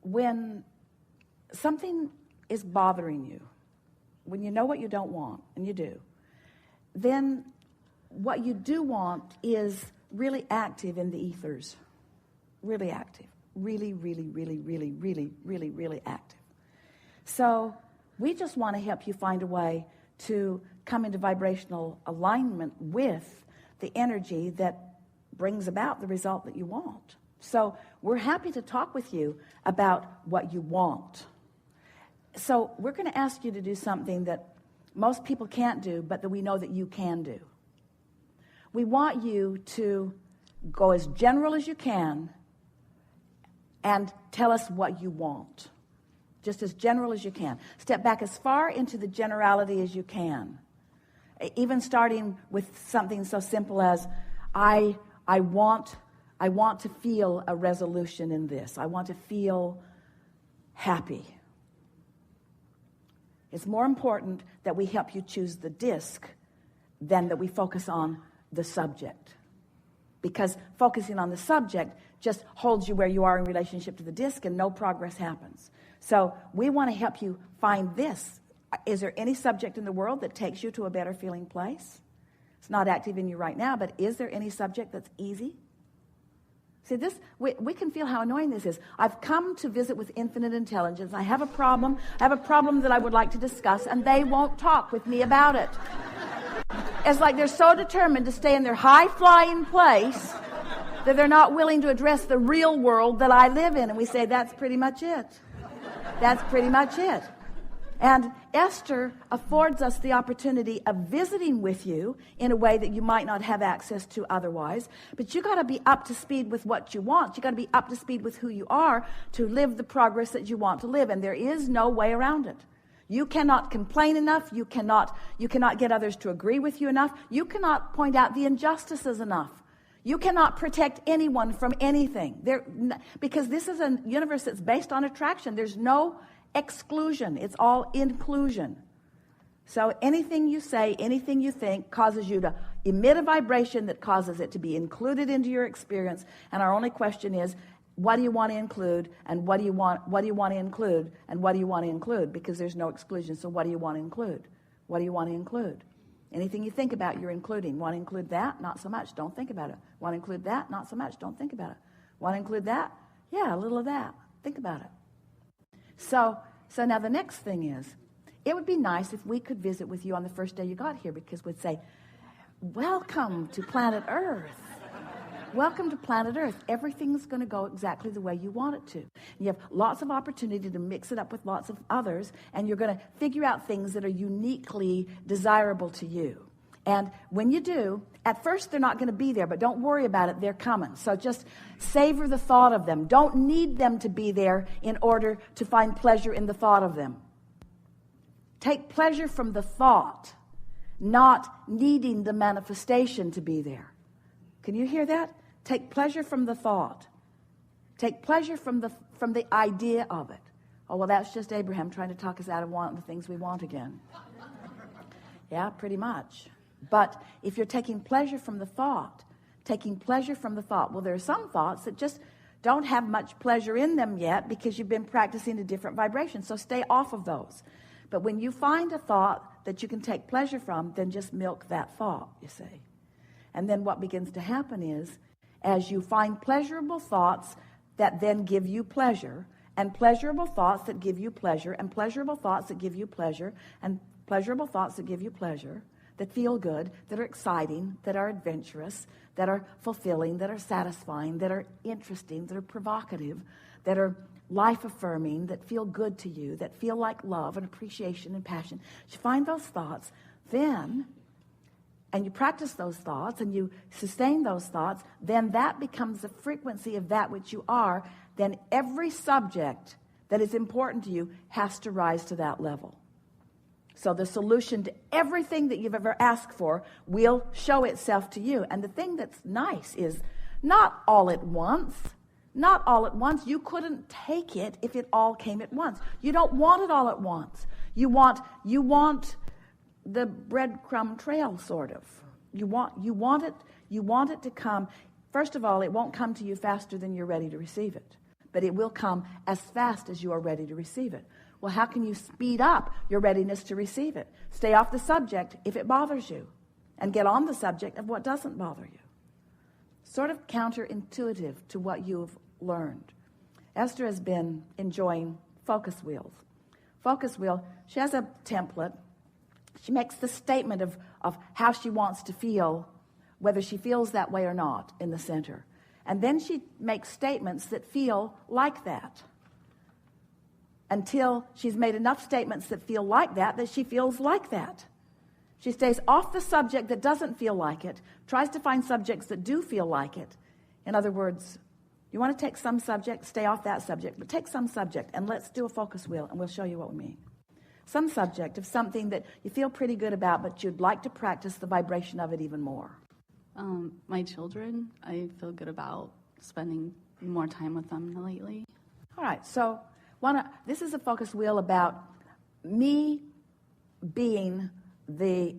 when something is bothering you, when you know what you don't want, and you do, then what you do want is really active in the ethers. Really active. Really, really, really, really, really, really, really active. So we just want to help you find a way to come into vibrational alignment with the energy that brings about the result that you want. So we're happy to talk with you about what you want. So we're going to ask you to do something that most people can't do, but that we know that you can do. We want you to go as general as you can and tell us what you want. Just as general as you can. Step back as far into the generality as you can. Even starting with something so simple as, I want to feel a resolution in this. I want to feel happy. It's more important that we help you choose the disc than that we focus on the subject. Because focusing on the subject just holds you where you are in relationship to the disc and no progress happens. So we want to help you find this. Is there any subject in the world that takes you to a better feeling place? It's not active in you right now, but is there any subject that's easy? See, this we can feel how annoying this is. I've come to visit with infinite intelligence. I have a problem. I have a problem that I would like to discuss, and they won't talk with me about it. It's like they're so determined to stay in their high-flying place that they're not willing to address the real world that I live in. And we say, that's pretty much it. That's pretty much it. And Esther affords us the opportunity of visiting with you in a way that you might not have access to otherwise. But you got to be up to speed with what you want. You got to be up to speed with who you are to live the progress that you want to live. And there is no way around it. You cannot complain enough. You cannot get others to agree with you enough. You cannot point out the injustices enough. You cannot protect anyone from anything. Because this is a universe that's based on attraction. There's no exclusion. It's all inclusion. So anything you say, anything you think causes you to emit a vibration that causes it to be included into your experience. And our only question is, what do you want to include, and what do you want to include, and what do you want to include? Because there's no exclusion. So what do you want to include? What do you want to include? Anything you think about, you're including. Want to include that? Not so much. Don't think about it. Want to include that? Not so much. Don't think about it. Want to include that? Yeah, a little of that. Think about it. So now the next thing is, it would be nice if we could visit with you on the first day you got here, because we'd say, welcome to planet Earth. Welcome to planet Earth. Everything's going to go exactly the way you want it to. You have lots of opportunity to mix it up with lots of others, and you're going to figure out things that are uniquely desirable to you. And when you do, at first they're not going to be there, but don't worry about it. They're coming. So just savor the thought of them. Don't need them to be there in order to find pleasure in the thought of them. Take pleasure from the thought, not needing the manifestation to be there. Can you hear that? Take pleasure from the thought. Take pleasure from the idea of it. Oh, well, that's just Abraham trying to talk us out of wanting the things we want again. Yeah, pretty much. But if you're taking pleasure from the thought, well, there are some thoughts that just don't have much pleasure in them yet because you've been practicing a different vibration. So stay off of those. But when you find a thought that you can take pleasure from, then just milk that thought, you see. And then what begins to happen is, as you find pleasurable thoughts that then give you pleasure, and pleasurable thoughts that give you pleasure, and pleasurable thoughts that give you pleasure, and pleasurable thoughts that give you pleasure, that feel good, that are exciting, that are adventurous, that are fulfilling, that are satisfying, that are interesting, that are provocative, that are life-affirming, that feel good to you, that feel like love and appreciation and passion. You find those thoughts, then, and you practice those thoughts, and you sustain those thoughts, then that becomes the frequency of that which you are. Then every subject that is important to you has to rise to that level. So the solution to everything that you've ever asked for will show itself to you. And the thing that's nice is not all at once. Not all at once. You couldn't take it if it all came at once. You don't want it all at once. You want the breadcrumb trail, sort of. You want it to come. First of all, it won't come to you faster than you're ready to receive it. but it will come as fast as you are ready to receive it. Well, how can you speed up your readiness to receive it? Stay off the subject if it bothers you, and get on the subject of what doesn't bother you. Sort of counterintuitive to what you've learned. Esther has been enjoying focus wheels. Focus wheel, she has a template. She makes the statement of how she wants to feel, whether she feels that way or not, in the center. And then she makes statements that feel like that, until she's made enough statements that feel like that she feels like that. She stays off the subject that doesn't feel like it, tries to find subjects that do feel like it. In other words, you want to take some subject, stay off that subject, but take some subject and let's do a focus wheel and we'll show you what we mean. Some subject of something that you feel pretty good about, but you'd like to practice the vibration of it even more. My children, I feel good about spending more time with them lately. All right, so this is a focus wheel about me being the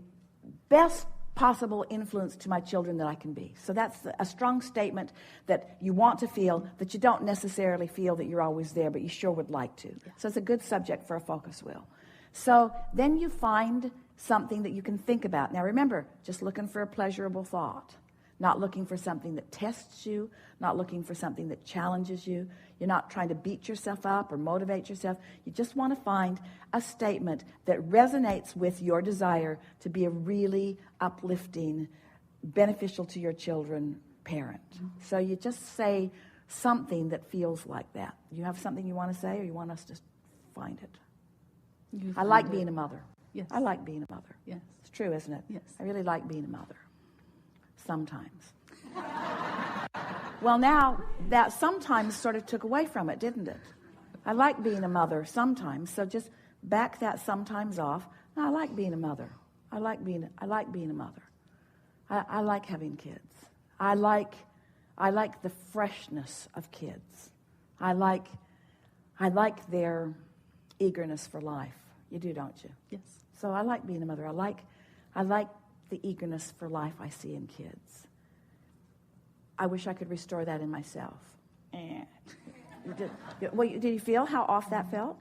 best possible influence to my children that I can be. So that's a strong statement that you want to feel, that you don't necessarily feel that you're always there, but you sure would like to. Yeah. So it's a good subject for a focus wheel. So then you find something that you can think about. Now remember, just looking for a pleasurable thought, not looking for something that tests you, not looking for something that challenges you. You're not trying to beat yourself up or motivate yourself. You just want to find a statement that resonates with your desire to be a really uplifting, beneficial to your children parent. Mm-hmm. So you just say something that feels like that. You have something you want to say, or you want us to find it? I like being a mother. Yes. I like being a mother. Yes. It's true, isn't it? Yes. I really like being a mother. Sometimes. Well, now that sometimes sort of took away from it, didn't it? I like being a mother sometimes, so just back that sometimes off. No, I like being a mother. I like being a mother. I like having kids. I like the freshness of kids. I like their eagerness for life. You do, don't you? Yes. So I like being a mother. I like the eagerness for life I see in kids. I wish I could restore that in myself. Did you feel how off that felt?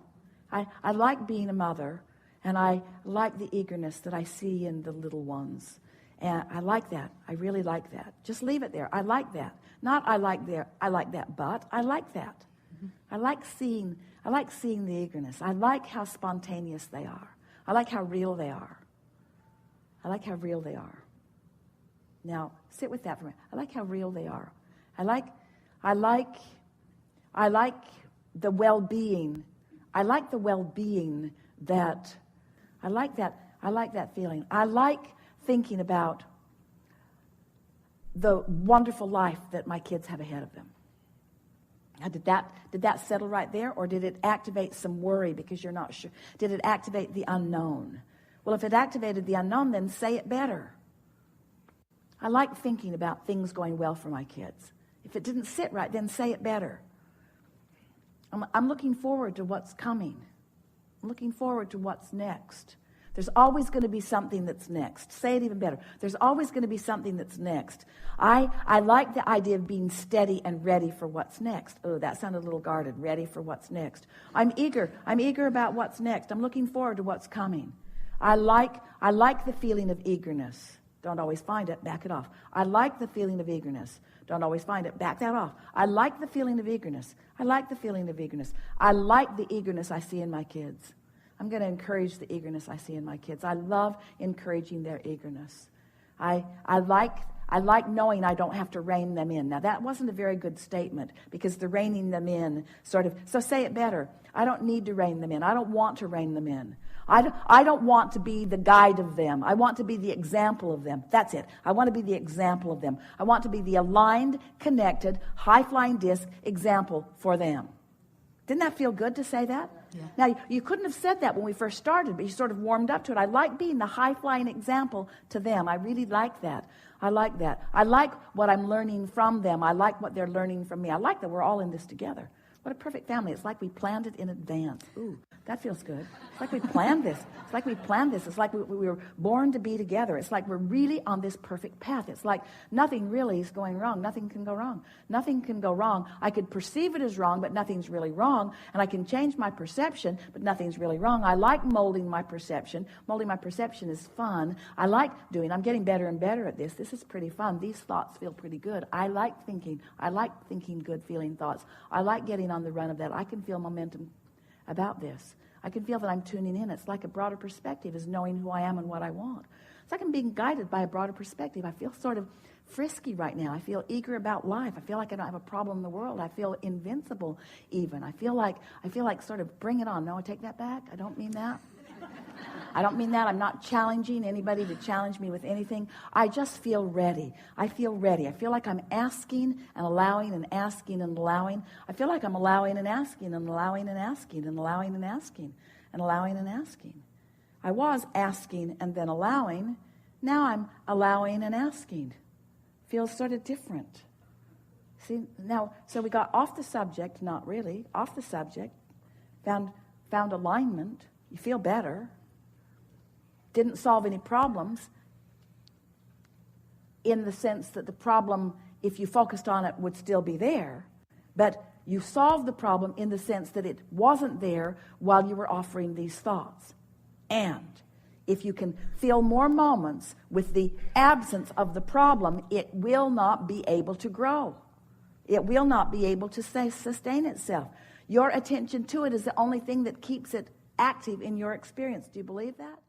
I like being a mother, and I like the eagerness that I see in the little ones. And I like that. I really like that. Just leave it there. I like that. Not I like that, but I like that. Mm-hmm. I like seeing the eagerness. I like how spontaneous they are. I like how real they are. I like how real they are. Now, sit with that for a minute. I like how real they are. I like the well-being. I like the well-being that feeling. I like thinking about the wonderful life that my kids have ahead of them. Now, did that settle right there, or did it activate some worry because you're not sure? Did it activate the unknown? Well, if it activated the unknown, then say it better. I like thinking about things going well for my kids. If it didn't sit right, then say it better. I'm looking forward to what's coming. I'm looking forward to what's next. There's always going to be something that's next. Say it even better. There's always going to be something that's next. I like the idea of being steady and ready for what's next. Oh, that sounded a little guarded. Ready for what's next. I'm eager about what's next. I'm looking forward to what's coming. I like the feeling of eagerness. Don't always find it. Back it off. I like the feeling of eagerness. Don't always find it. Back that off. I like the feeling of eagerness. I like the feeling of eagerness. I like the eagerness I see in my kids. I'm going to encourage the eagerness I see in my kids. I love encouraging their eagerness. I like knowing I don't have to rein them in. Now, that wasn't a very good statement, because the reining them in so say it better. I don't need to rein them in. I don't want to rein them in. I don't want to be the guide of them. I want to be the example of them. That's it. I want to be the example of them. I want to be the aligned, connected, high-flying disc example for them. Didn't that feel good to say that? Yeah. Now, you couldn't have said that when we first started, but you sort of warmed up to it. I like being the high-flying example to them. I really like that. I like that. I like what I'm learning from them. I like what they're learning from me. I like that we're all in this together. What a perfect family. It's like we planned it in advance. Ooh, that feels good. It's like we planned this. It's like we planned this. It's like we were born to be together. It's like we're really on this perfect path. It's like nothing really is going wrong. Nothing can go wrong. Nothing can go wrong. I could perceive it as wrong, but nothing's really wrong. And I can change my perception, but nothing's really wrong. I like molding my perception. Molding my perception is fun. I'm getting better and better at this. This is pretty fun. These thoughts feel pretty good. I like thinking good feeling thoughts. I like getting on the run of that. I can feel momentum about this. I can feel that I'm tuning in. It's like a broader perspective is knowing who I am and what I want. It's like I'm being guided by a broader perspective. I feel sort of frisky right now. I feel eager about life. I feel like I don't have a problem in the world. I feel invincible even. I feel like sort of bring it on. No, I take that back. I don't mean that. I don't mean that. I'm not challenging anybody to challenge me with anything. I just feel ready. I feel ready. I feel like I'm asking and allowing and asking and allowing. I feel like I'm allowing and asking and allowing and asking and allowing and asking and allowing and asking. I was asking and then allowing. Now I'm allowing and asking. Feels sort of different. See, now, so we got off the subject, not really, off the subject, found alignment. You feel better. Didn't solve any problems in the sense that the problem, if you focused on it, would still be there. But you solved the problem in the sense that it wasn't there while you were offering these thoughts. And if you can feel more moments with the absence of the problem, it will not be able to grow. It will not be able to sustain itself. Your attention to it is the only thing that keeps it active in your experience. Do you believe that?